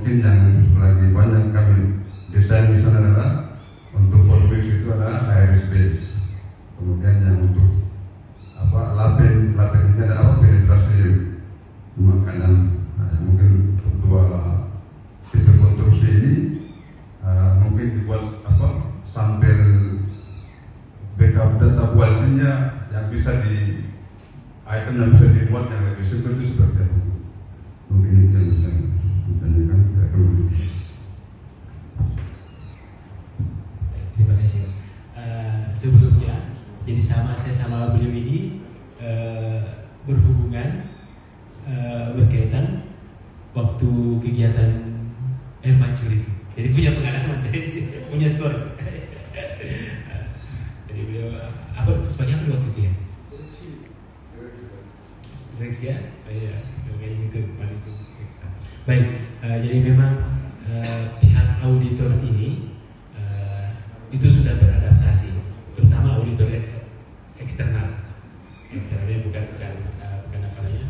mungkin yang lagi banyak kami desain di sana adalah untuk Polbix itu adalah aerospace, kemudian yang untuk lapen ini adalah penetrasi makanan. Mungkin untuk dua tipe konstruksi ini mungkin dibuat sampel backup data quality-nya yang bisa item yang bisa dibuat yang lebih simpel itu seperti apa? Mungkin itu yang bisa ditanyakan ke Kemudi. Terima kasih. Sebelumnya, jadi saya sama beliau ini berhubungan berkaitan waktu kegiatan air mancur itu. Jadi punya pengalaman saya, punya story. Jadi beliau sebagai apa waktu itu ya? Direksi ya? Iya, itu paling baik. Jadi memang pihak auditor ini itu sudah beradaptasi, terutama auditor eksternal. Eksternalnya bukan apa namanya?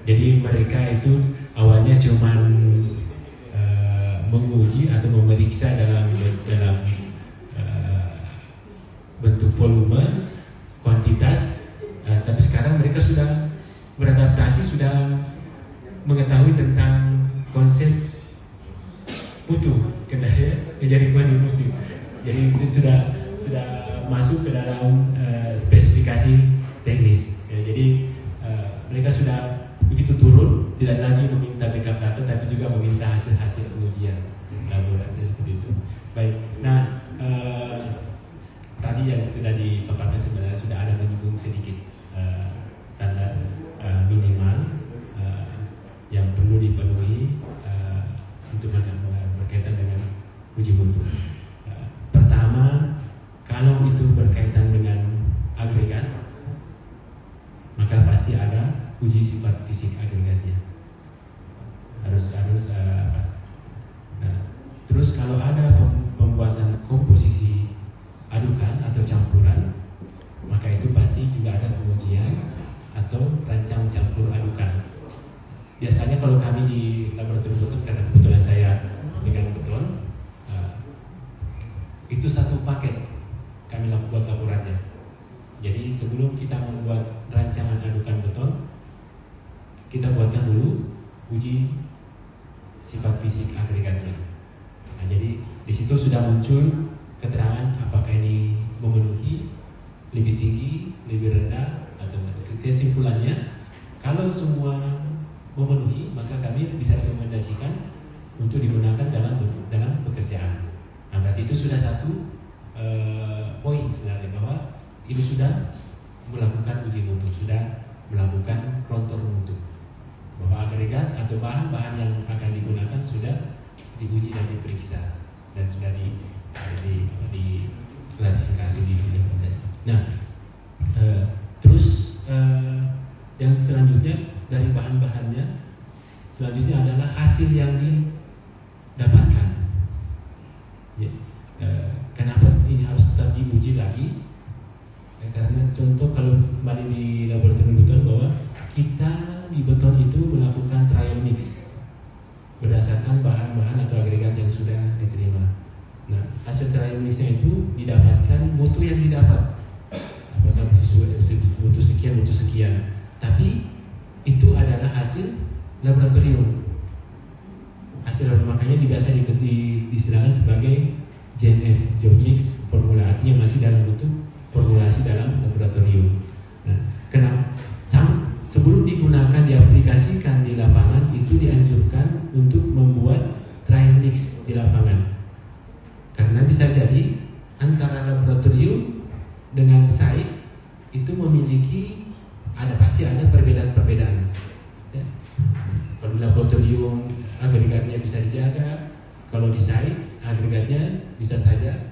Jadi mereka itu awalnya cuman menguji atau memeriksa dalam bentuk volume, kuantitas, tapi sekarang mereka sudah beradaptasi, sudah mengetahui tentang konsep mutu kendali jaringan industri. Jadi sudah masuk ke dalam spesifikasi teknis. Ya, jadi mereka sudah begitu turun, tidak lagi meminta backup data, tapi juga meminta hasil pengujian laboratorium seperti itu. Baik. Nah, tadi yang sudah dipaparkan sebenarnya sudah ada menyinggung sedikit standar minimal yang perlu dipenuhi untuk berkaitan dengan uji mutu. Pertama, kalau itu berkaitan dengan agregat, maka pasti ada uji sifat fisik agregatnya. Harus terus kalau ada pembuatan komposisi adukan atau campuran, maka itu pasti juga ada pengujian atau rancang campur adukan. Biasanya kalau kami di laboratorium beton, karena kebetulan saya pegang beton, itu satu paket kami buat laporannya. Jadi sebelum kita membuat rancangan adukan beton, kita buatkan dulu uji sifat fisik agregatnya. Nah, jadi di situ sudah muncul keterangan apakah ini memenuhi, lebih tinggi, lebih rendah, atau kesimpulannya kalau semua memenuhi, maka kami bisa rekomendasikan untuk digunakan dalam pekerjaan. Nah, berarti itu sudah satu poin sebenarnya, bahwa ini sudah melakukan uji mutu, sudah melakukan kontrol mutu, bahwa agregat atau bahan-bahan yang akan digunakan sudah diuji dan diperiksa dan sudah diklarifikasi, diimplementasi. Nah, terus yang selanjutnya dari bahan-bahannya, selanjutnya adalah hasil yang didapatkan. Ya, kenapa ini harus tetap diuji lagi? Karena contoh kalau kembali di laboratorium beton, bahwa kita di beton itu melakukan trial mix berdasarkan bahan-bahan atau agregat yang sudah diterima. Nah, hasil trial mixnya itu didapatkan mutu yang didapat, apakah sesuai mutu sekian, tapi itu adalah hasil laboratorium. Hasil makanya biasa disediakan sebagai JMF, job mix formula, artinya masih dalam bentuk formulasi dalam laboratorium. Nah, sebelum digunakan, diaplikasikan di lapangan, itu dianjurkan untuk membuat trial mix di lapangan, karena bisa jadi antara laboratorium dengan site itu memiliki pasti ada perbedaan-perbedaan. Ya. Kalau di laboratorium agregatnya bisa dijaga, kalau di site agregatnya bisa saja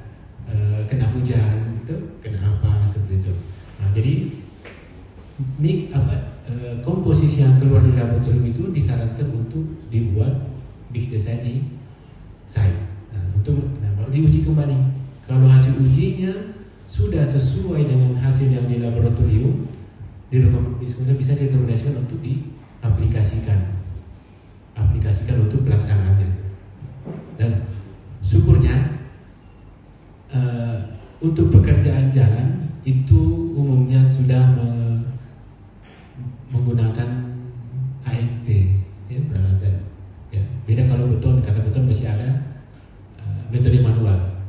kena hujan, itu kena apa seperti itu. Nah, jadi komposisi yang keluar dari laboratorium itu disarankan untuk dibuat mix design di site. Nah, baru diuji kembali. Kalau hasil ujinya sudah sesuai dengan hasil yang di laboratorium, bisa direkomendasikan untuk diaplikasikan. aplikasikan untuk pelaksanaannya. Dan syukurnya untuk pekerjaan jalan itu umumnya sudah menggunakan AMP, ya, peralatan. Ya, beda kalau beton, karena beton masih ada metode manual.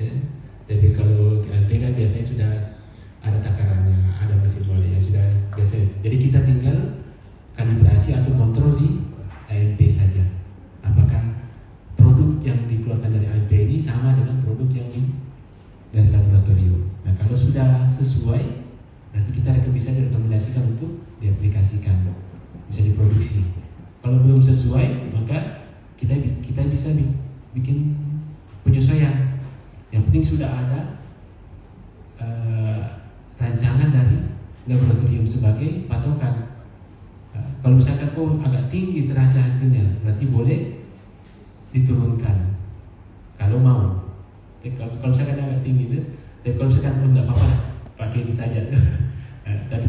Ya. Tapi kalau AMP kan biasanya sudah ada takarannya, ada mesin molnya, sudah biasa. Jadi kita tinggal kalibrasi atau kontrol di AMP saja. Apakah produk yang dikeluarkan dari AMP ini sama dengan produk yang dari laboratorium. Nah, kalau sudah sesuai, nanti kita bisa direkomendasikan untuk diaplikasikan, bisa diproduksi. Kalau belum sesuai, maka kita bisa bikin penyesuaian. Yang penting sudah ada rancangan dari laboratorium sebagai patokan. Kalau misalkan agak tinggi teraca hasilnya, berarti boleh diturunkan kalau mau. Kalau misalkan agak tinggi itu, tapi kalau misalkan nggak apa-apa, pakai ini saja. Tapi